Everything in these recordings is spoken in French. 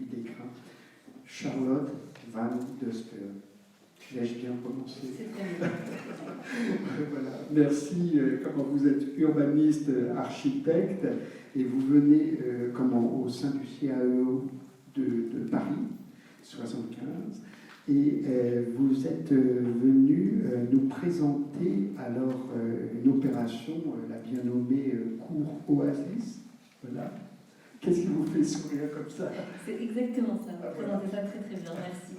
Julie Descrins, Charlotte Van de Steur. L'ai-je bien prononcé? C'est très bien. Voilà. Merci. Comment vous êtes urbaniste, architecte, et vous venez au sein du CAEO de Paris, 75, et vous êtes venu nous présenter alors une opération, la bien nommée Cour Oasis. Voilà. Qu'est-ce qui vous fait sourire comme ça? C'est exactement ça. Vous présentez ça très très bien. Merci.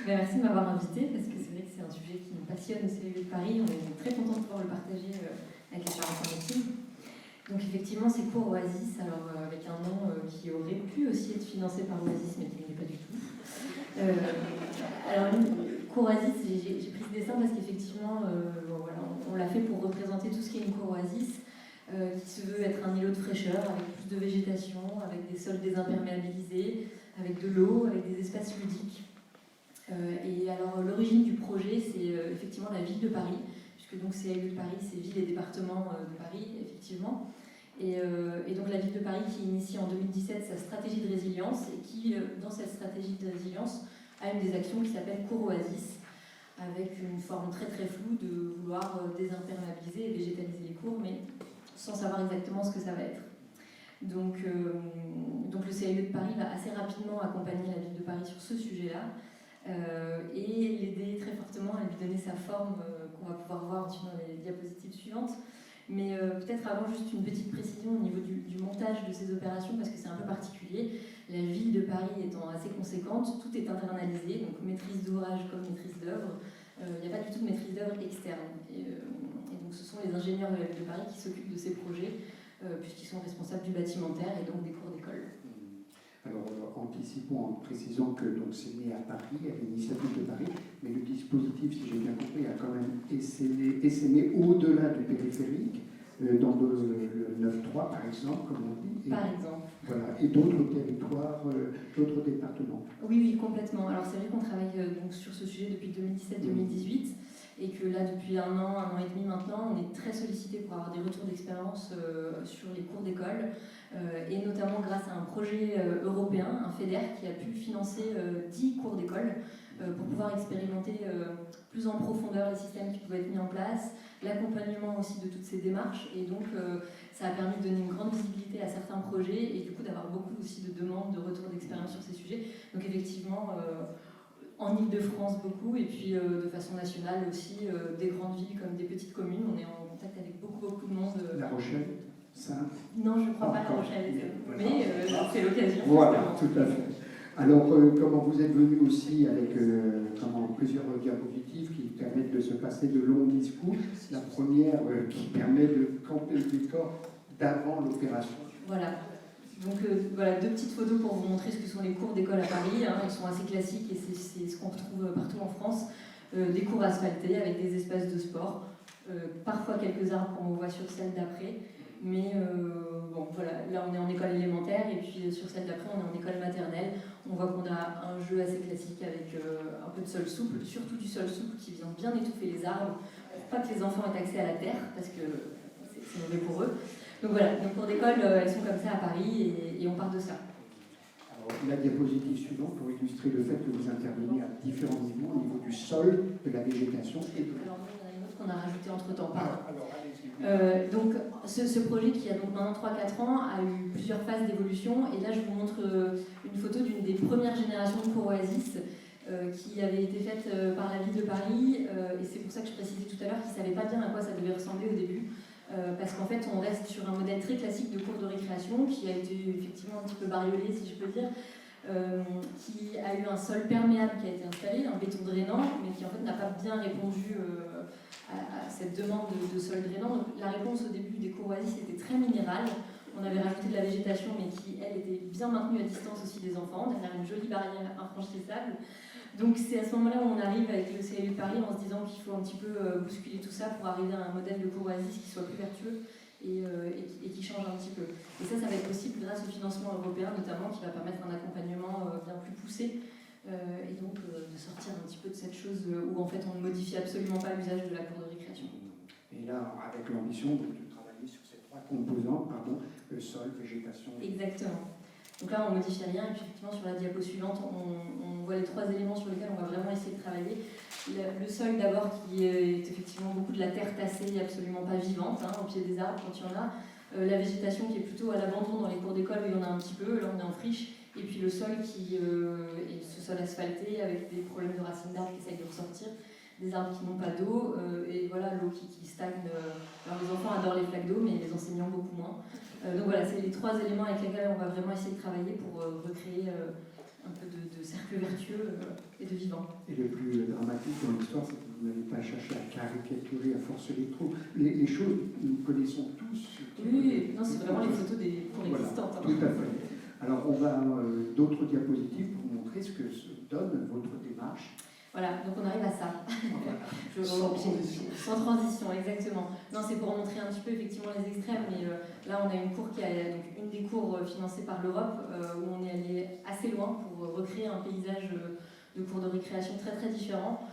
Mais merci de m'avoir invité parce que c'est vrai que c'est un sujet qui nous passionne au CAEO de Paris. On est très contents de pouvoir le partager avec les charentes en médecine. Donc effectivement, c'est Cour Oasis, alors avec un nom qui aurait pu aussi être financé par Oasis, mais qui ne l'est pas du tout. Alors Cour Oasis, j'ai pris ce dessin parce qu'effectivement, voilà, on l'a fait pour représenter tout ce qui est une Cour Oasis, qui se veut être un îlot de fraîcheur, avec plus de végétation, avec des sols désimperméabilisés, avec de l'eau, avec des espaces ludiques. Et alors l'origine du projet, c'est effectivement la ville de Paris, puisque donc CAEO de Paris, c'est ville et département de Paris, effectivement. Et donc la ville de Paris qui initie en 2017 sa stratégie de résilience et qui, dans cette stratégie de résilience, a une des actions qui s'appelle Cour Oasis, avec une forme très très floue de vouloir désimperméabiliser et végétaliser les cours, mais sans savoir exactement ce que ça va être. Donc le CAEO de Paris va assez rapidement accompagner la ville de Paris sur ce sujet-là, et l'aider très fortement à lui donner sa forme qu'on va pouvoir voir ensuite dans les diapositives suivantes. Mais peut-être avant, juste une petite précision au niveau du montage de ces opérations, parce que c'est un peu particulier. La ville de Paris étant assez conséquente, tout est internalisé, donc maîtrise d'ouvrage comme maîtrise d'œuvre. Il n'y a pas du tout de maîtrise d'œuvre externe. Et donc ce sont les ingénieurs de la ville de Paris qui s'occupent de ces projets, puisqu'ils sont responsables du bâtimentaire et donc des cours d'école. Alors, anticipons en précisant que c'est né à Paris, à l'initiative de Paris, mais le dispositif, si j'ai bien compris, a quand même essaimé au-delà du périphérique, dans le 9-3 par exemple, comme on dit. Par exemple. Voilà, et d'autres territoires, d'autres départements. Oui, complètement. Alors c'est vrai qu'on travaille donc, sur ce sujet depuis 2017-2018, et que là, depuis un an et demi maintenant, on est très sollicité pour avoir des retours d'expérience sur les cours d'école, et notamment grâce à un projet européen, un FEDER, qui a pu financer 10 cours d'école pour pouvoir expérimenter plus en profondeur les systèmes qui pouvaient être mis en place, l'accompagnement aussi de toutes ces démarches, et donc ça a permis de donner une grande visibilité à certains projets, et du coup d'avoir beaucoup aussi de demandes, de retours d'expérience sur ces sujets. Donc effectivement, en Ile-de-France beaucoup, et puis de façon nationale aussi, des grandes villes comme des petites communes. On est en contact avec beaucoup de monde. La Rochelle, Sainte? Non, je ne crois pas La Rochelle, mais c'est l'occasion. Voilà, tout à fait. Alors, comment vous êtes venu aussi avec plusieurs diapositives qui permettent de se passer de longs discours. La première qui permet de camper le décor d'avant l'opération. Voilà. Donc voilà, deux petites photos pour vous montrer ce que sont les cours d'école à Paris. Ils sont assez classiques et c'est ce qu'on retrouve partout en France. Des cours asphaltés avec des espaces de sport, parfois quelques arbres comme on voit sur celle d'après. Mais bon, voilà, là on est en école élémentaire, et puis sur celle d'après on est en école maternelle. On voit qu'on a un jeu assez classique avec un peu de sol souple, surtout du sol souple qui vient bien étouffer les arbres, pour pas que les enfants aient accès à la terre, parce que c'est mauvais pour eux. Donc voilà, nos cours d'école, elles sont comme ça à Paris, et on part de ça. Alors, la diapositive suivante pour illustrer le fait que vous intervenez à différents niveaux, au niveau du sol, de la végétation et de... Alors, il y en a une autre qu'on a rajoutée entre-temps. Alors, allez-y. Donc, ce projet qui a donc maintenant 3-4 ans a eu plusieurs phases d'évolution, et là je vous montre une photo d'une des premières générations de cours Oasis qui avait été faite par la ville de Paris, et c'est pour ça que je précisais tout à l'heure qu'ils ne savaient pas bien à quoi ça devait ressembler au début. Parce qu'en fait, on reste sur un modèle très classique de cours de récréation qui a été effectivement un petit peu bariolé, si je peux dire, qui a eu un sol perméable qui a été installé, un béton drainant, mais qui en fait n'a pas bien répondu à cette demande de sol drainant. Donc, la réponse au début des cours Oasis était très minérale. On avait rajouté de la végétation, mais qui, elle, était bien maintenue à distance aussi des enfants, derrière une jolie barrière infranchissable. Donc c'est à ce moment-là où on arrive avec le CAEO de Paris en se disant qu'il faut un petit peu bousculer tout ça pour arriver à un modèle de cours Oasis qui soit plus vertueux et qui change un petit peu. Et ça va être possible grâce au financement européen notamment, qui va permettre un accompagnement bien plus poussé, et donc de sortir un petit peu de cette chose où en fait on ne modifie absolument pas l'usage de la cour de récréation. Et là, avec l'ambition de travailler sur ces trois composants, sol, végétation... Exactement. Donc là, on modifie rien, et puis effectivement, sur la diapo suivante, on voit les 3 éléments sur lesquels on va vraiment essayer de travailler. Le sol d'abord, qui est effectivement beaucoup de la terre tassée, absolument pas vivante, hein, au pied des arbres quand il y en a. La végétation qui est plutôt à l'abandon dans les cours d'école où il y en a un petit peu, là on est en friche. Et puis le sol qui est ce sol asphalté avec des problèmes de racines d'arbres qui essayent de ressortir, des arbres qui n'ont pas d'eau, et voilà l'eau qui stagne. Alors les enfants adorent les flaques d'eau, mais les enseignants beaucoup moins. Donc voilà, c'est les 3 éléments avec lesquels on va vraiment essayer de travailler pour recréer un peu de cercle vertueux et de vivant. Et le plus dramatique dans l'histoire, c'est que vous n'avez pas cherché à caricaturer, à forcer les trous. Les choses, nous connaissons tous. Oui, non, c'est vraiment les photos des cours existantes. Voilà, tout à fait. Alors, on va d'autres diapositives pour montrer ce que donne votre démarche. Voilà, donc on arrive à ça. Sans transition. Sans transition, exactement. Non, c'est pour montrer un petit peu effectivement les extrêmes, mais là on a une cour qui a donc une des cours financées par l'Europe où on est allé assez loin pour recréer un paysage de cours de récréation très très différent.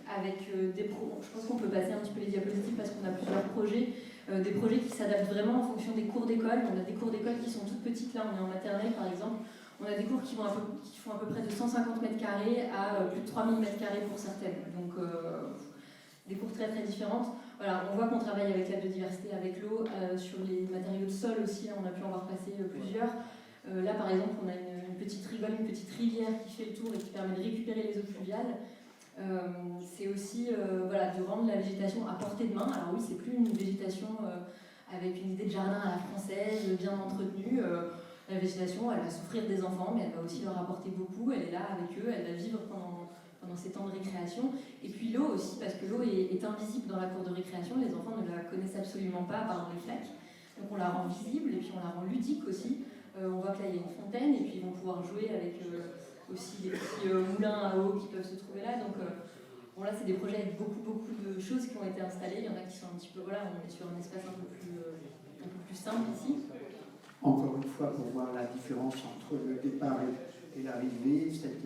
Avec des je pense qu'on peut passer un petit peu les diapositives parce qu'on a plusieurs projets, des projets qui s'adaptent vraiment en fonction des cours d'école. On a des cours d'école qui sont toutes petites, là on est en maternelle par exemple. On a des cours qui font à peu près de 150 mètres carrés à plus de 3000 mètres carrés pour certaines. Donc des cours très très différentes. Voilà, on voit qu'on travaille avec la biodiversité, avec l'eau, sur les matériaux de sol aussi, on a pu en voir passer plusieurs. Là par exemple on a une petite rigole, une petite rivière qui fait le tour et qui permet de récupérer les eaux pluviales. C'est aussi voilà, de rendre la végétation à portée de main. Alors oui, c'est plus une végétation avec une idée de jardin à la française, bien entretenue. La végétation, elle va souffrir des enfants, mais elle va aussi leur apporter beaucoup. Elle est là avec eux, elle va vivre pendant ces temps de récréation. Et puis l'eau aussi, parce que l'eau est invisible dans la cour de récréation. Les enfants ne la connaissent absolument pas, à part dans les flaques. Donc on la rend visible et puis on la rend ludique aussi. On voit que là il y a une fontaine et puis ils vont pouvoir jouer avec aussi des petits moulins à eau qui peuvent se trouver là. Donc bon, là c'est des projets avec beaucoup de choses qui ont été installées. Il y en a qui sont un petit peu, voilà, on est sur un espace un peu plus simple ici. Encore une fois, pour voir la différence entre le départ et l'arrivée, cette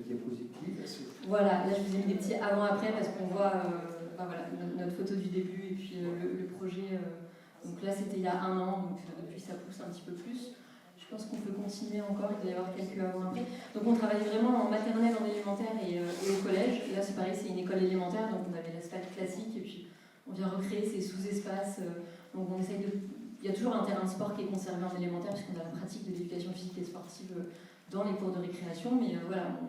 diapositive. Voilà, là je vous ai mis des petits avant-après parce qu'on voit voilà, notre photo du début et puis le projet. Donc là c'était il y a 1 an, donc depuis ça pousse un petit peu plus. Je pense qu'on peut continuer encore, il doit y avoir quelques avant-après. Donc on travaille vraiment en maternelle, en élémentaire et au collège. Et là c'est pareil, c'est une école élémentaire, donc on avait l'asphalte classique et puis on vient recréer ces sous-espaces. Donc on essaye de... Il y a toujours un terrain de sport qui est conservé en élémentaire puisqu'on a la pratique de l'éducation physique et sportive dans les cours de récréation, mais voilà,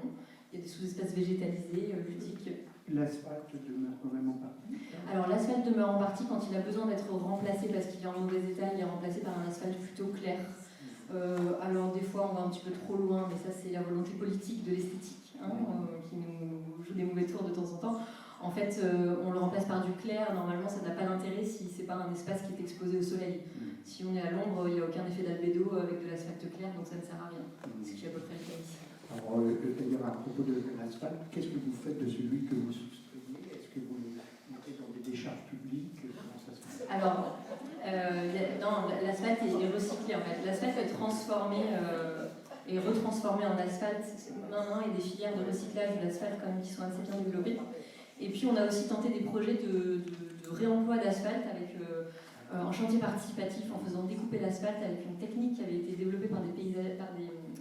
il y a des sous-espaces végétalisés, ludiques. L'asphalte demeure quand même en partie. Alors l'asphalte demeure en partie quand il a besoin d'être remplacé parce qu'il est en mauvais état, il est remplacé par un asphalte plutôt clair. Alors des fois on va un petit peu trop loin, mais ça c'est la volonté politique de l'esthétique qui nous joue des mauvais tours de temps en temps. En fait, on le remplace par du clair. Normalement, ça n'a pas d'intérêt si c'est pas un espace qui est exposé au soleil. Si on est à l'ombre, il n'y a aucun effet d'albédo avec de l'asphalte clair, donc ça ne sert à rien. Ce qui est à peu près le cas ici. Alors, d'ailleurs, à propos de l'asphalte, qu'est-ce que vous faites de celui que vous soustrayez? Est-ce que vous le mettez dans des décharges publiques? Comment ça se fait? Alors, non, l'asphalte est recyclé en fait. L'asphalte est transformé et retransformé en asphalte. Maintenant, il y a des filières de recyclage de l'asphalte quand même qui sont assez bien développées. Et puis on a aussi tenté des projets de réemploi d'asphalte avec en chantier participatif en faisant découper l'asphalte avec une technique qui avait été développée par des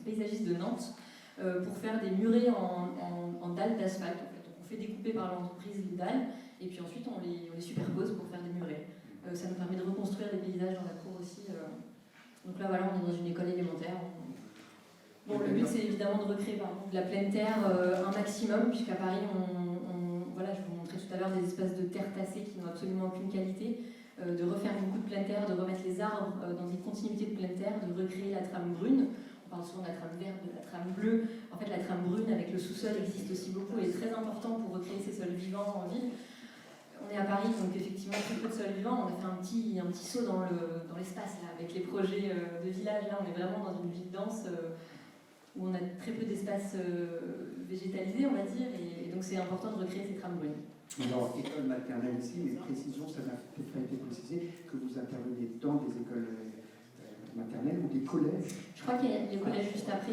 paysagistes de Nantes pour faire des murets en dalles d'asphalte. En fait. Donc on fait découper par l'entreprise les dalles et puis ensuite on les superpose pour faire des murets. Ça nous permet de reconstruire des paysages dans la cour aussi. Donc là voilà, on est dans une école élémentaire. Bon, le but c'est évidemment de recréer de la pleine terre un maximum, puisqu'à Paris voilà, je vous montrais tout à l'heure des espaces de terre tassée qui n'ont absolument aucune qualité, de refaire beaucoup de pleine terre, de remettre les arbres dans des continuités de pleine terre, de recréer la trame brune. On parle souvent de la trame verte, de la trame bleue. En fait, la trame brune avec le sous-sol existe aussi beaucoup et est très important pour recréer ces sols vivants en ville. On est à Paris, donc effectivement, très peu de sols vivants. On a fait un petit saut dans l'espace là, avec les projets de village. Là, on est vraiment dans une ville dense. Où on a très peu d'espace végétalisé, on va dire, et donc c'est important de recréer ces trames brunes. Alors, école maternelle ici, mais précision, ça n'a peut-être pas été précisé, que vous intervenez dans des écoles maternelles ou des collèges. Je crois qu'il y a les collèges juste après.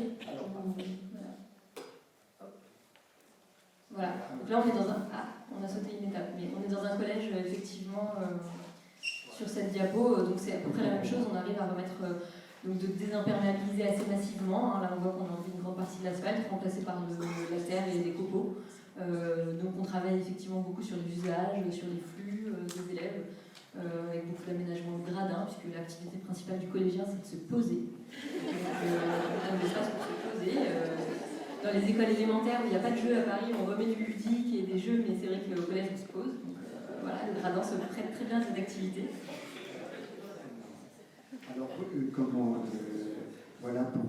Voilà. Donc là, on est dans un... Ah, on a sauté une étape, mais on est dans un collège, effectivement, sur cette diapo, donc c'est à peu près la même chose, on arrive à remettre... donc de désimperméabiliser assez massivement. Là, on voit qu'on a enlevé une grande partie de l'asphalte, remplacée par la terre et des copeaux. Donc on travaille effectivement beaucoup sur les usages, sur les flux des élèves, avec beaucoup d'aménagement de gradins, puisque l'activité principale du collégien, c'est de se poser. Donc on a des espaces pour se poser. Dans les écoles élémentaires où il n'y a pas de jeu à Paris, on remet du ludique et des jeux, mais c'est vrai qu'au collège, on se pose. Donc voilà, le gradin se prête très bien à cette activité. Alors, voilà pour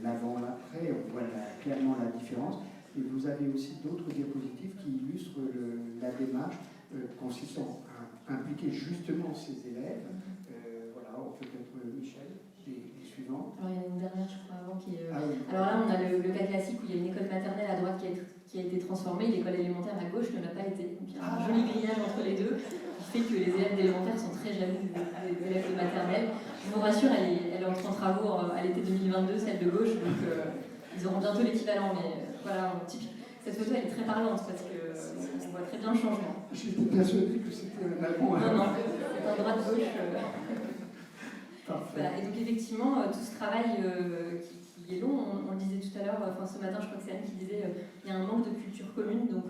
l'avant, l'après, on voit clairement la différence. Et vous avez aussi d'autres diapositives qui illustrent la démarche consistant à impliquer justement ces élèves. Voilà, peut-être Michel, les suivants. Alors il y en a une dernière, je crois, avant qui est... Oui. Alors là, on a le cas classique où il y a une école maternelle à droite qui a été transformée, l'école élémentaire à gauche ne l'a pas été. Donc il y a un joli grillage entre les deux qui fait que les élèves d'élémentaire sont très jaloux des élèves de maternelle. Je vous rassure, elle entre en travaux à l'été 2022, celle de gauche, donc ils auront bientôt l'équivalent. Mais voilà, typique. Cette photo, elle est très parlante parce qu'on voit très bien le changement. J'étais persuadé que c'était un avant. Non, c'est un droite-gauche. Parfait. Voilà. Et donc effectivement, tout ce travail qui est long, on le disait tout à l'heure, ce matin, je crois que c'est Anne qui disait il y a un manque de culture commune. Donc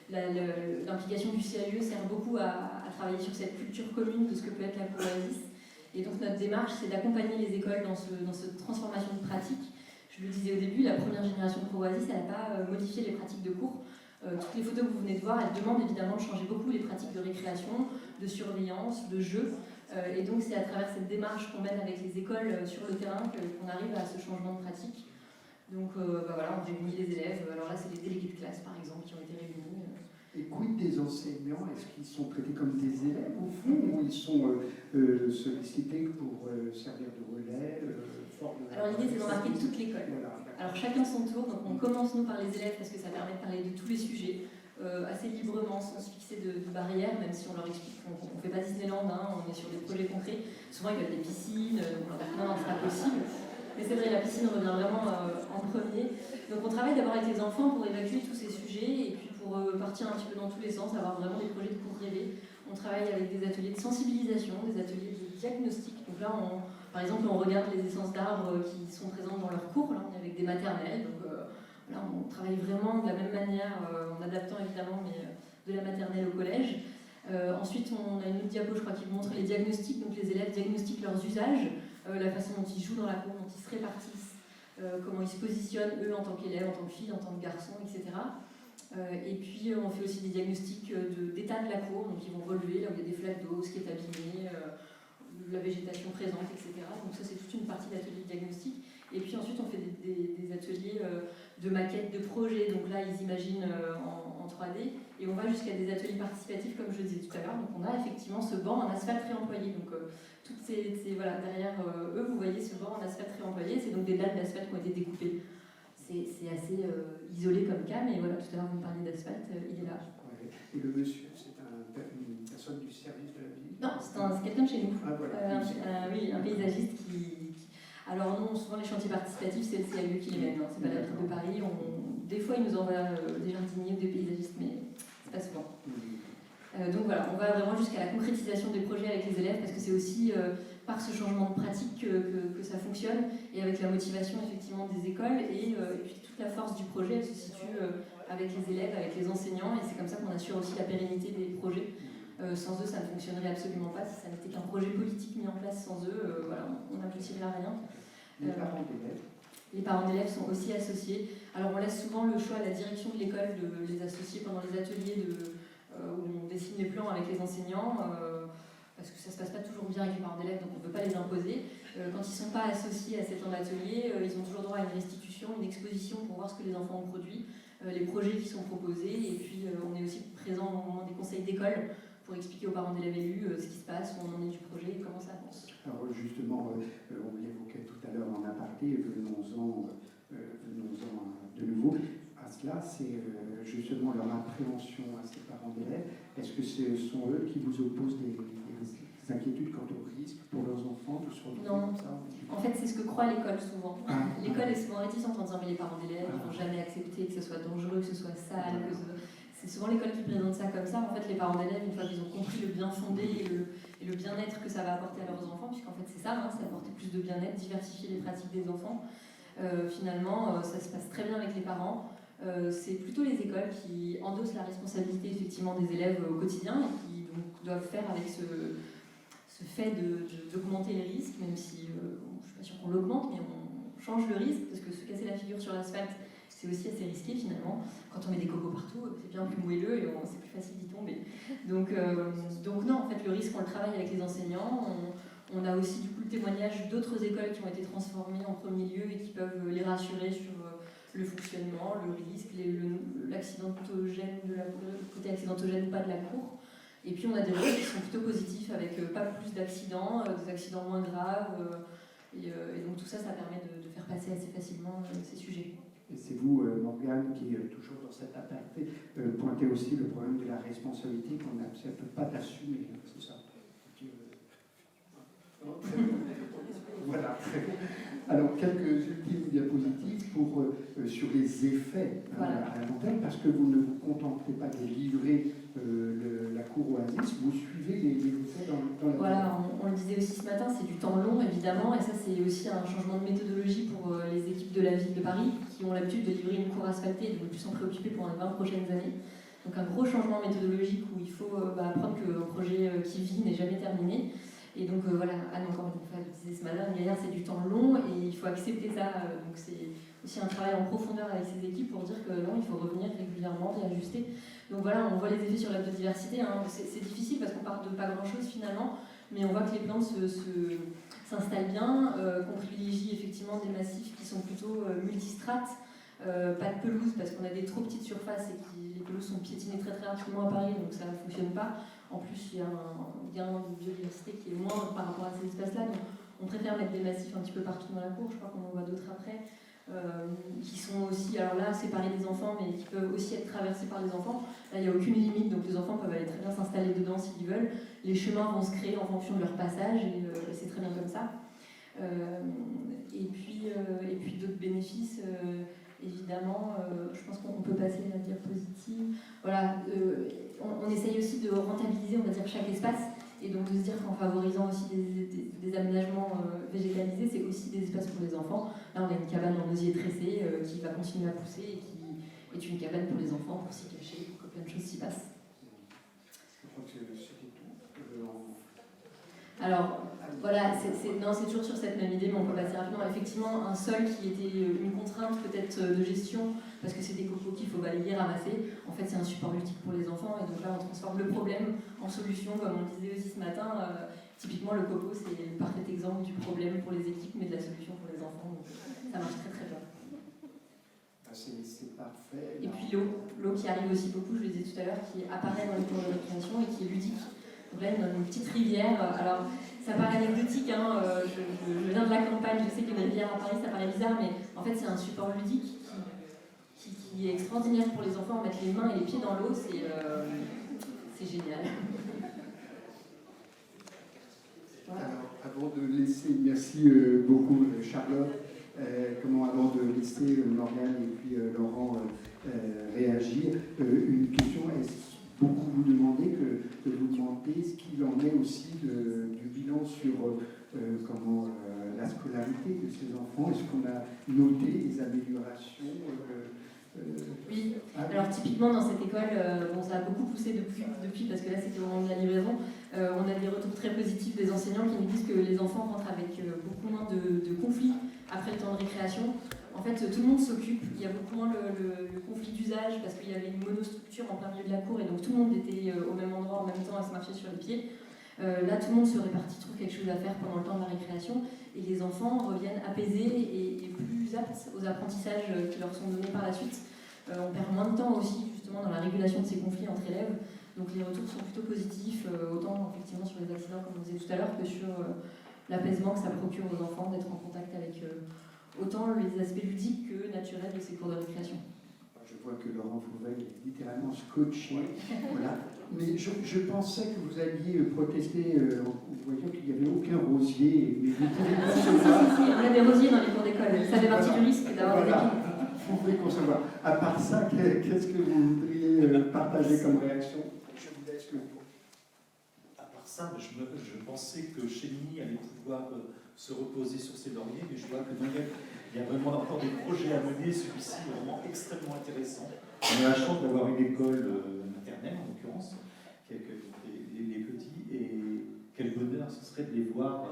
l'implication du CAUE sert beaucoup à travailler sur cette culture commune de ce que peut être la cooasis. Et donc notre démarche, c'est d'accompagner les écoles dans cette transformation de pratique. Je le disais au début, la première génération de Courvoisier, elle n'a pas modifié les pratiques de cours. Toutes les photos que vous venez de voir, elles demandent évidemment de changer beaucoup les pratiques de récréation, de surveillance, de jeu. Et donc c'est à travers cette démarche qu'on mène avec les écoles sur le terrain qu'on arrive à ce changement de pratique. Donc voilà, on réunit les élèves. Alors là, c'est les délégués de classe, par exemple, qui ont été réunis. Et quid des enseignants? Est-ce qu'ils sont traités comme des élèves au fond, ou ils sont sollicités pour servir de relais Alors l'idée, c'est d'embarquer toute l'école. Voilà. Alors chacun son tour. Donc on commence nous par les élèves parce que ça permet de parler de tous les sujets assez librement, sans se fixer de barrières, même si on leur explique qu'on ne fait pas Disneyland, on est sur des projets concrets. Souvent ils veulent des piscines, on leur dit non, c'est pas possible. Mais c'est vrai, la piscine revient vraiment en premier. Donc on travaille d'abord avec les enfants pour évacuer tous ces sujets et puis pour partir un petit peu dans tous les sens, avoir vraiment des projets de cours rêvés. On travaille avec des ateliers de sensibilisation, des ateliers de diagnostic. Donc là, par exemple, on regarde les essences d'arbres qui sont présentes dans leurs cours. Là, on est avec des maternelles. Donc là, on travaille vraiment de la même manière, en adaptant évidemment, mais de la maternelle au collège. Ensuite, on a une autre diapo, je crois, qui montre les diagnostics. Donc les élèves diagnostiquent leurs usages, la façon dont ils jouent dans la cour, dont ils se répartissent, comment ils se positionnent, eux, en tant qu'élèves, en tant que filles, en tant que garçons, etc. Et puis, on fait aussi des diagnostics d'état de la cour. Donc ils vont relever là où il y a des flaques d'eau, ce qui est abîmé, la végétation présente, etc. Donc ça, c'est toute une partie d'atelier de diagnostic. Et puis ensuite, on fait des ateliers de maquettes, de projets. Donc là, ils imaginent en 3D. Et on va jusqu'à des ateliers participatifs, comme je le disais tout à l'heure. Donc on a effectivement ce banc en asphalte réemployé. Donc toutes voilà, derrière eux, vous voyez ce banc en asphalte réemployé. C'est donc des dalles d'asphalte qui ont été découpées. C'est assez isolé comme cas, mais voilà, tout à l'heure, vous me parliez d'asphalte, il est là. Ouais. Et le monsieur, c'est une personne du service de la ville? Non, c'est quelqu'un de chez nous. Ah, voilà. Oui, un paysagiste qui... Alors non, souvent les chantiers participatifs, c'est le CAUE qui les mène, c'est pas la ville de Paris. Des fois, ils nous envoient des jardiniers ou des paysagistes, mais c'est pas souvent. Donc voilà, on va vraiment jusqu'à la concrétisation des projets avec les élèves, parce que c'est aussi par ce changement de pratique que ça fonctionne, et avec la motivation effectivement des écoles, et puis toute la force du projet, elle se situe avec les élèves, avec les enseignants, et c'est comme ça qu'on assure aussi la pérennité des projets. Sans eux, ça ne fonctionnerait absolument pas. Si ça n'était qu'un projet politique mis en place sans eux, voilà, on n'aboutirait à rien. Les parents d'élèves? Les parents d'élèves sont aussi associés. Alors on laisse souvent le choix à la direction de l'école de les associer pendant les ateliers où on dessine les plans avec les enseignants, parce que ça ne se passe pas toujours bien avec les parents d'élèves, donc on ne peut pas les imposer. Quand ils ne sont pas associés à cet temps d'atelier, ils ont toujours droit à une restitution, une exposition pour voir ce que les enfants ont produit, les projets qui sont proposés, et puis on est aussi présent au moment des conseils d'école pour expliquer aux parents d'élèves élus ce qui se passe, où on en est du projet et comment ça avance. Alors justement, on l'évoquait tout à l'heure en aparté, venons-en de nouveau. À cela, c'est justement leur appréhension à ces parents d'élèves. Est-ce que ce sont eux qui vous opposent des inquiétudes quant au risque pour leurs enfants, tout sur le Non, ça, en fait c'est ce que croit l'école souvent. L'école est souvent réticente en disant mais les parents d'élèves ne vont jamais accepter que ce soit dangereux, que ce soit sale, c'est souvent l'école qui présente ça comme ça. En fait, les parents d'élèves, une fois qu'ils ont compris le bien fondé et le bien-être que ça va apporter à leurs enfants, puisqu'en fait c'est ça, hein, c'est apporter plus de bien-être, diversifier les pratiques des enfants. Finalement, ça se passe très bien avec les parents. C'est plutôt les écoles qui endossent la responsabilité effectivement des élèves au quotidien et qui donc, doivent faire avec ce fait d'augmenter les risques, même si je ne suis pas sûre qu'on l'augmente, mais on change le risque, parce que se casser la figure sur l'asphalte, c'est aussi assez risqué finalement. Quand on met des cocos partout, c'est bien plus moelleux et c'est plus facile d'y tomber. Donc non, en fait, le risque, on le travaille avec les enseignants. On a aussi du coup le témoignage d'autres écoles qui ont été transformées en premier lieu et qui peuvent les rassurer sur le fonctionnement, le risque, l'accidentogène, le côté accidentogène pas de la cour. Et puis on a des retours qui sont plutôt positifs avec pas plus d'accidents, des accidents moins graves. Et donc tout ça, ça permet de faire passer assez facilement ces sujets. Et c'est vous, Morgane, qui, toujours dans cet aparté, pointez aussi le problème de la responsabilité qu'on n'accepte pas d'assumer, c'est ça. Voilà, très bien. Alors, quelques ultimes diapositives sur les effets à long terme, parce que vous ne vous contentez pas de livrer la cour Oasis, vous suivez les effets dans la Voilà, on le disait aussi ce matin, c'est du temps long évidemment, et ça c'est aussi un changement de méthodologie pour les équipes de la ville de Paris qui ont l'habitude de livrer une cour asphaltée et de ne plus s'en préoccuper pendant les 20 prochaines années. Donc un gros changement méthodologique où il faut apprendre qu'un projet qui vit n'est jamais terminé. Et donc voilà, Anne encore une fois le disait ce matin, derrière c'est du temps long et il faut accepter ça. Donc c'est aussi un travail en profondeur avec ces équipes pour dire que non, il faut revenir régulièrement et ajuster. Donc voilà, on voit les effets sur la biodiversité. Hein. C'est difficile parce qu'on part de pas grand-chose finalement, mais on voit que les plantes s'installent bien, qu'on privilégie effectivement des massifs qui sont plutôt multistrates. Pas de pelouse parce qu'on a des trop petites surfaces et que les pelouses sont piétinées très très rapidement à Paris, donc ça ne fonctionne pas. En plus, il y a un gain de biodiversité qui est moindre par rapport à ces espaces-là. Donc on préfère mettre des massifs un petit peu partout dans la cour, je crois qu'on en voit d'autres après, qui sont aussi, alors là, séparés des enfants, mais qui peuvent aussi être traversés par les enfants. Là, il n'y a aucune limite, donc les enfants peuvent aller très bien s'installer dedans s'ils veulent. Les chemins vont se créer en fonction de leur passage, et c'est très bien comme ça. Et puis d'autres bénéfices... évidemment, je pense qu'on peut passer à la diapositive. Voilà, on essaye aussi de rentabiliser, on va dire, chaque espace, et donc de se dire qu'en favorisant aussi des aménagements végétalisés, c'est aussi des espaces pour les enfants. Là, on a une cabane en osier tressé qui va continuer à pousser et qui est une cabane pour les enfants, pour s'y cacher, pour que plein de choses s'y passent. Je crois que c'était tout. Alors, voilà, c'est toujours sur cette même idée, mais on peut passer rapidement. Effectivement, un sol qui était une contrainte peut-être de gestion, parce que c'est des cocos qu'il faut balayer, ramasser, en fait c'est un support ludique pour les enfants, et donc là on transforme le problème en solution, comme on le disait aussi ce matin. Typiquement le coco, c'est le parfait exemple du problème pour les équipes, mais de la solution pour les enfants, donc ça marche très très bien. C'est parfait. Et puis l'eau qui arrive aussi beaucoup, je le disais tout à l'heure, qui apparaît dans les cours de récréation et qui est ludique. Donc là, une petite rivière. Alors, ça paraît anecdotique, hein, je viens de la campagne, je sais qu'une rivière à Paris, ça paraît bizarre, mais en fait, c'est un support ludique qui est extraordinaire pour les enfants. Mettre les mains et les pieds dans l'eau, c'est génial. Voilà. Alors, avant de laisser, merci beaucoup Charlotte, avant de laisser Morgane et puis Laurent réagir, une question, est-ce beaucoup vous demandez que vous demandez ce qu'il en est aussi du bilan sur la scolarité de ces enfants. Est-ce qu'on a noté des améliorations Oui, alors typiquement dans cette école, ça a beaucoup poussé depuis parce que là c'était au moment de la livraison. On a des retours très positifs des enseignants qui nous disent que les enfants rentrent avec beaucoup moins de conflits après le temps de récréation. En fait, tout le monde s'occupe, il y a beaucoup moins le conflit d'usage parce qu'il y avait une monostructure en plein milieu de la cour et donc tout le monde était au même endroit en même temps à se marcher sur les pieds. Là, tout le monde se répartit, trouve quelque chose à faire pendant le temps de la récréation et les enfants reviennent apaisés et plus aptes aux apprentissages qui leur sont donnés par la suite. On perd moins de temps aussi justement dans la régulation de ces conflits entre élèves. Donc les retours sont plutôt positifs, autant effectivement sur les accidents comme on disait tout à l'heure que sur l'apaisement que ça procure aux enfants d'être en contact avec autant les aspects ludiques que naturels de ces cours de récréation. Je vois que Laurent Fouvel est littéralement scotché. Voilà. Mais je pensais que vous alliez protester en voyant qu'il n'y avait aucun rosier. Mais vous pouvez concevoir. Si, on a des rosiers dans les cours d'école. Ça fait partie du risque d'avoir des équipes. Vous pouvez concevoir. À part ça, qu'est-ce que vous voudriez partager comme réaction? Je vous laisse le mot. À part ça. ça, je pensais que Chémini allait pouvoir se reposer sur ses lauriers, mais je vois que Noël, il y a vraiment encore des projets à mener. Celui-ci est vraiment extrêmement intéressant. On a la chance d'avoir une école maternelle, en l'occurrence, qui accueille les petits, et quel bonheur ce serait de les voir.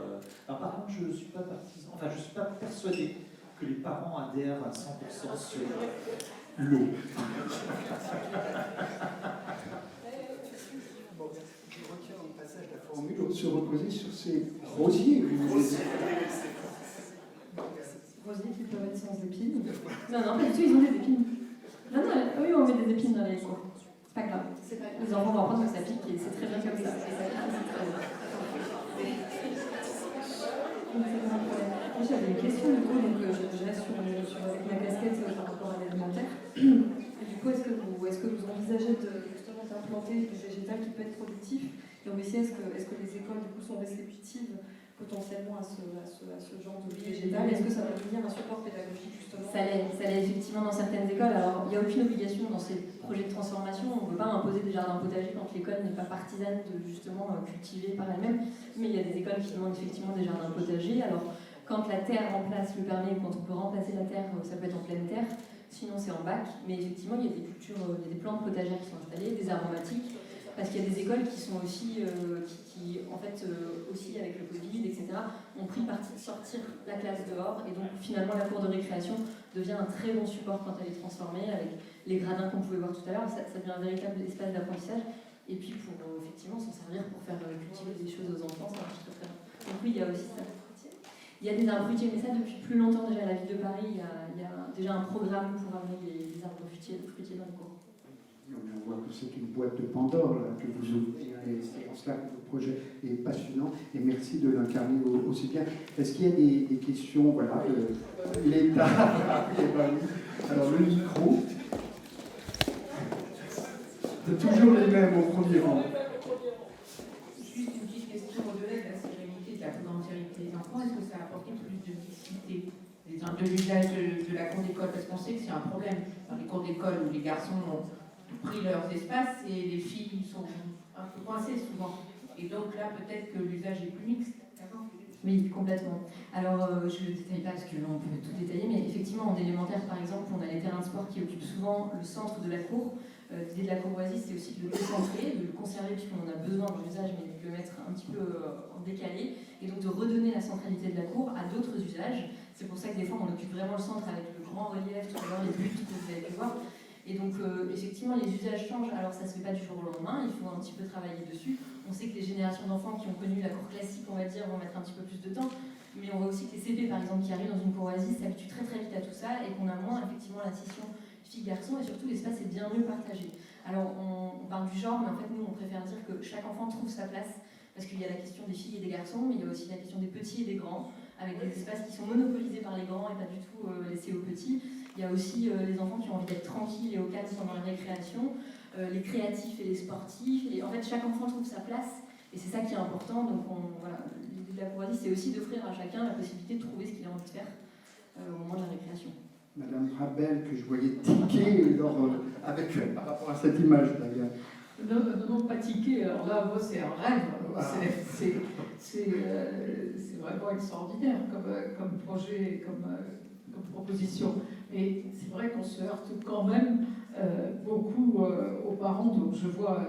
Alors, par contre, je ne suis pas partisan, enfin, je ne suis pas persuadé que les parents adhèrent à 100% sur l'eau. Je retiens au passage la formule se reposer sur ces rosiers. Rosiers qui peuvent être sans épines. Non, pas du tout, ils ont des épines. Non, oui, on met des épines dans les cours. C'est pas grave. Les enfants vont apprendre que ça pique et c'est très bien comme ça. Et ça pique, c'est très bien. Moi, j'avais une question du coup, donc je reste avec ma casquette par rapport à l'alimentaire. Et du coup, est-ce que vous envisagez justement d'implanter du végétal qui peut être productif? Et aussi, est-ce que les écoles du coup sont réceptives potentiellement à ce genre de végétal? Est-ce que ça va devenir un support pédagogique justement? Ça l'est effectivement dans certaines écoles. Alors, il n'y a aucune obligation dans ces projets de transformation. On ne peut pas imposer des jardins potagers quand l'école n'est pas partisane de justement cultiver par elle-même. Mais il y a des écoles qui demandent effectivement des jardins potagers. Alors, quand la terre remplace le permis, quand on peut remplacer la terre, ça peut être en pleine terre. Sinon, c'est en bac. Mais effectivement, il y a des cultures, il y a des plantes potagères qui sont installées, des aromatiques. Parce qu'il y a des écoles qui sont aussi, en fait, aussi avec le Covid, etc., ont pris parti de sortir la classe dehors. Et donc, finalement, la cour de récréation devient un très bon support quand elle est transformée, avec les gradins qu'on pouvait voir tout à l'heure. Ça devient un véritable espace d'apprentissage. Et puis, pour effectivement s'en servir pour faire cultiver des choses aux enfants, ça marche très bien. Donc oui, il y a aussi ça. Il y a des arbres fruitiers, mais ça, depuis plus longtemps déjà, à la ville de Paris, il y a déjà un programme pour amener les arbres fruitiers dans les cours. On voit que c'est une boîte de Pandore là, que vous ouvrez, et c'est en cela que votre projet est passionnant, et merci de l'incarner aussi bien. Est-ce qu'il y a des questions, voilà, l'État? Alors le micro, c'est toujours les mêmes au premier rang. Juste une petite question au-delà de la sérénité, de la potentialité des enfants, est-ce que ça a apporté plus de mixité de l'usage de la cour d'école? Parce qu'on sait que c'est un problème dans les cours d'école où les garçons ont pris leurs espaces et les filles sont un peu coincées souvent. Et donc là, peut-être que l'usage est plus mixte. Oui, complètement. Alors, je ne détaille pas parce qu'on peut tout détailler, mais effectivement, en élémentaire, par exemple, on a les terrains de sport qui occupent souvent le centre de la cour. L'idée de la courvoisie, c'est aussi de le concentrer, de le conserver puisqu'on en a besoin dans l'usage, mais de le mettre un petit peu en décalé, et donc de redonner la centralité de la cour à d'autres usages. C'est pour ça que des fois, on occupe vraiment le centre avec le grand relief, tout à l'heure, les buts que vous avez pu voir. Et donc, effectivement, les usages changent. Alors, ça ne se fait pas du jour au lendemain, il faut un petit peu travailler dessus. On sait que les générations d'enfants qui ont connu la cour classique, on va dire, vont mettre un petit peu plus de temps. Mais on voit aussi que les CP, par exemple, qui arrivent dans une courvoisie, s'habituent très très vite à tout ça et qu'on a moins, effectivement, la scission filles-garçons, et surtout, l'espace est bien mieux partagé. Alors, on parle du genre, mais en fait, nous, on préfère dire que chaque enfant trouve sa place, parce qu'il y a la question des filles et des garçons, mais il y a aussi la question des petits et des grands, avec des espaces qui sont monopolisés par les grands et pas du tout laissés aux petits. Il y a aussi les enfants qui ont envie d'être tranquilles et au calme pendant la récréation, les créatifs et les sportifs. Et en fait, chaque enfant trouve sa place, et c'est ça qui est important. Donc, voilà, l'idée de la courvoisie, c'est aussi d'offrir à chacun la possibilité de trouver ce qu'il a envie de faire au moment de la récréation. Madame Rabel, que je voyais tiquer par rapport à cette image d'ailleurs. Non, pas tiquer. Alors là, moi, c'est un rêve. Voilà. C'est vraiment extraordinaire comme projet, comme proposition. Mais c'est vrai qu'on se heurte quand même beaucoup aux parents. Donc je vois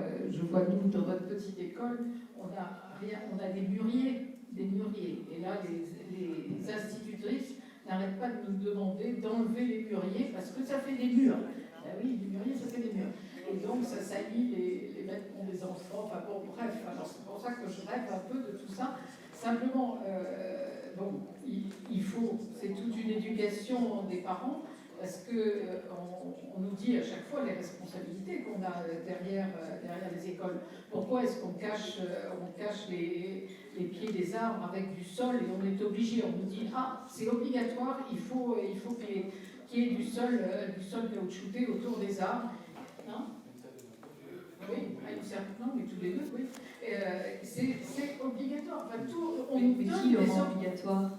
nous dans notre petite école, on a des mûriers. Et là, les institutrices n'arrêtent pas de nous demander d'enlever les mûriers parce que ça fait des murs. Ben oui, les mûriers, ça fait des murs. Et donc, ça salit les vêtements des enfants. Enfin bon, bref, alors c'est pour ça que je rêve un peu de tout ça. Simplement, il faut, c'est toute une éducation des parents, parce qu'on nous dit à chaque fois les responsabilités qu'on a derrière les écoles. Pourquoi est-ce qu'on cache les pieds des arbres avec du sol et on est obligé, on nous dit c'est obligatoire, il faut qu'il y ait du sol caoutchouté autour des arbres. Non ? Oui, non, mais tous les deux, oui. C'est obligatoire. Enfin, on nous donne des obligatoire.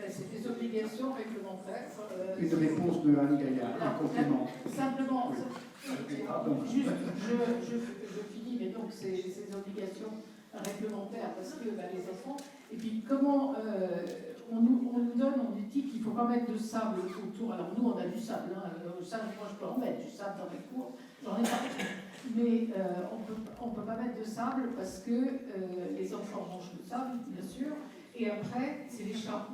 C'est des obligations réglementaires. Une réponse de Annie Gaillard, un complément. Simplement, juste, je finis, mais donc ces obligations réglementaire, parce que les enfants. Et puis, comment on nous dit qu'il ne faut pas mettre de sable autour. Alors, nous, on a du sable. Le sable, moi, je peux en mettre du sable dans mes cours, j'en ai pas. Mais on ne peut pas mettre de sable parce que les enfants mangent le sable, bien sûr. Et après, c'est les chats.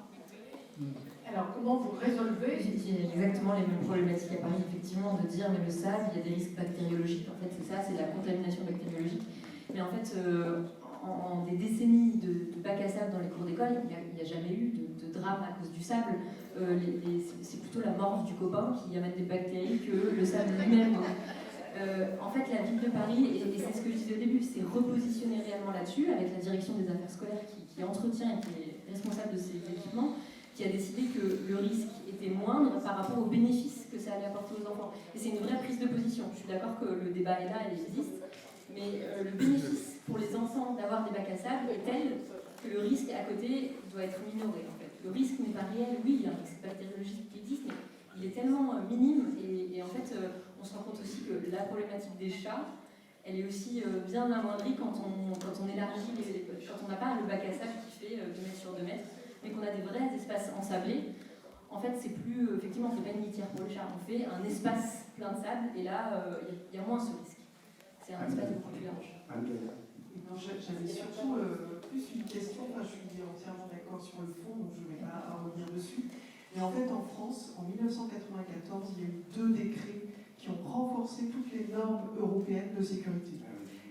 Alors, comment vous résolvez? J'ai exactement les mêmes problématiques à Paris, effectivement, de dire mais le sable, il y a des risques bactériologiques. En fait, c'est ça, c'est la contamination bactériologique. Mais en fait, en des décennies de bac à sable dans les cours d'école, il n'y a jamais eu de drame à cause du sable. C'est plutôt la morve du copain qui amène des bactéries que le sable lui-même. En fait, la ville de Paris, et c'est ce que je disais au début, c'est repositionner réellement là-dessus, avec la direction des affaires scolaires qui entretient et qui est responsable de ces équipements, qui a décidé que le risque était moindre par rapport aux bénéfices que ça allait apporter aux enfants. Et c'est une vraie prise de position. Je suis d'accord que le débat est là, il existe, mais le bénéfice pour les enfants d'avoir des bacs à sable est tel que le risque à côté doit être minoré. En fait. Le risque n'est pas réel, oui, il y a un risque bactériologique qui existe, mais il est tellement minime, et en fait, on se rend compte aussi que la problématique des chats, elle est aussi bien amoindrie quand on élargit, quand on n'a pas le bac à sable qui fait 2 mètres sur 2 mètres, mais qu'on a des vrais espaces ensablés. En fait, c'est plus, effectivement, on ne fait pas une litière pour les chats, on fait un espace plein de sable, et là, il y a moins ce risque. C'est un espace beaucoup plus large. J'avais surtout plus une question, enfin, je suis entièrement d'accord sur le fond, donc je ne vais pas revenir dessus. Mais en fait, en France, en 1994, il y a eu 2 décrets qui ont renforcé toutes les normes européennes de sécurité.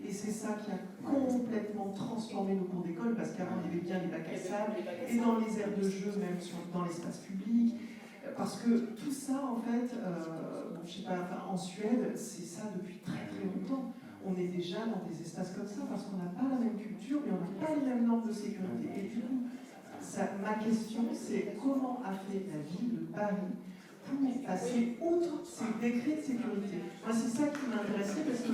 Et c'est ça qui a complètement transformé nos cours d'école, parce qu'avant, il y avait bien les bacs à sable, et dans les aires de jeu, même dans l'espace public. Parce que tout ça, en fait, je sais pas, enfin, en Suède, c'est ça depuis très très longtemps. On est déjà dans des espaces comme ça, parce qu'on n'a pas la même culture, mais on n'a pas les mêmes normes de sécurité. Et du coup, ma question, c'est comment a fait la ville de Paris pour passer outre ces décrets de sécurité? Moi, c'est ça qui m'intéressait, parce que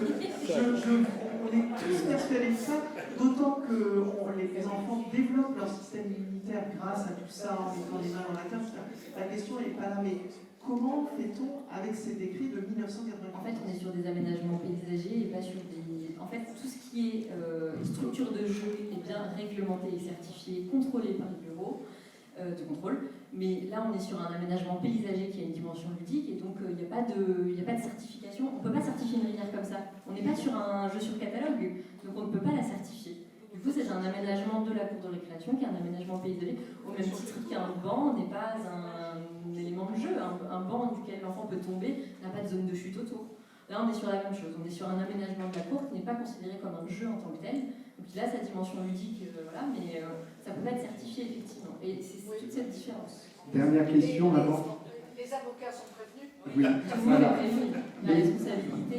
on est tous persuadés de ça, d'autant que les enfants développent leur système immunitaire grâce à tout ça, en mettant les mains dans la cave. La question n'est pas là, mais comment fait-on avec ces décrets de 1994? En fait, on est sur des aménagements paysagers et pas sur des... En fait, tout ce qui est structure de jeu est bien réglementé et certifié, contrôlé par le bureau de contrôle. Mais là, on est sur un aménagement paysager qui a une dimension ludique, et donc il n'y a pas de certification. On ne peut pas certifier une rivière comme ça. On n'est pas sur un jeu sur catalogue, donc on ne peut pas la certifier. Du coup, c'est un aménagement de la cour de récréation qui est un aménagement paysager, au même titre qu'un banc n'est pas un élément de jeu. Un banc duquel l'enfant peut tomber n'a pas de zone de chute autour. Là, on est sur la même chose. On est sur un aménagement de la cour qui n'est pas considéré comme un jeu en tant que tel. Donc il a sa dimension ludique, voilà, mais ça ne peut pas être certifié, effectivement. Et c'est toute cette différence. Dernière question avant. Les avocats sont prévenus? Oui, Tout le monde est prévenu. La responsabilité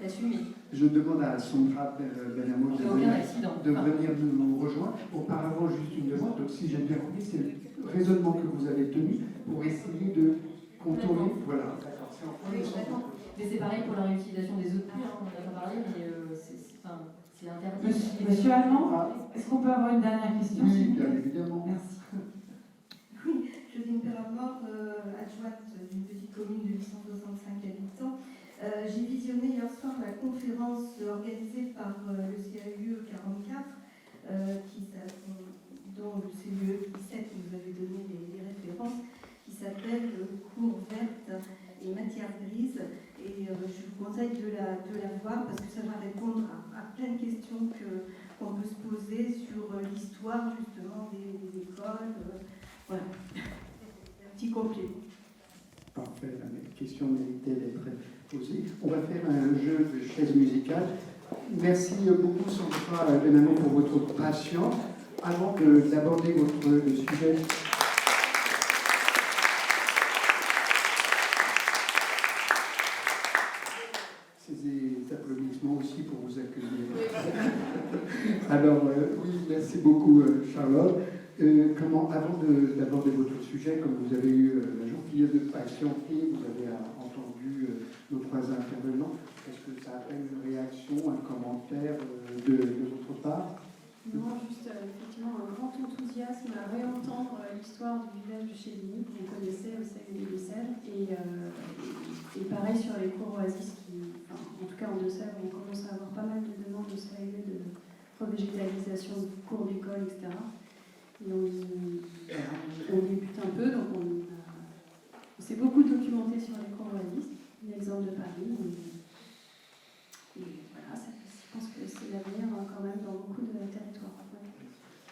est assumée. Je demande à Sandra Benamo Il n'y a aucun accident. de venir nous rejoindre. Auparavant, juste une demande. Donc, si j'ai bien compris, c'est le raisonnement que vous avez tenu pour essayer de contourner. Voilà, d'accord. C'est en point de centre. Mais c'est pareil pour la réutilisation des eaux de pluie, on en a pas parlé, mais c'est interdit. Monsieur Allemand, est-ce qu'on peut avoir une dernière question? Oui, bien évidemment. Merci. Oui, Josine Perramort, adjointe d'une petite commune de 865 habitants. J'ai visionné hier soir la conférence organisée par le CAUE 44, dont le CAUE 17, vous avez donné les références, qui s'appelle Cours verte et matière grise. Et je vous conseille de la voir parce que ça va répondre à plein de questions qu'on peut se poser sur l'histoire justement des écoles. Voilà, un petit complément. Parfait, la question méritait d'être posée. On va faire un jeu de chaises musicales. Merci beaucoup Sandra Benamo pour votre patience. Avant d'aborder le sujet... Ces applaudissements aussi pour vous accueillir. Alors, oui, merci beaucoup Charlotte. Avant d'aborder votre sujet, comme vous avez eu la gentillesse de patienter, vous avez entendu nos 3 intervenants, est-ce que ça appelle une réaction, un commentaire de votre part? Non, juste effectivement un grand enthousiasme à réentendre l'histoire du village de Chéligny qu'on connaissait au CAUE des Deux-Sèvres, et pareil sur les cours Oasis qui, en tout cas en Deux-Sèvres, on commence à avoir pas mal de demandes au CAUE de revégétalisation de cours d'école, etc. Et on débute un peu, donc on s'est beaucoup documenté sur les cours oasis, l'exemple de Paris.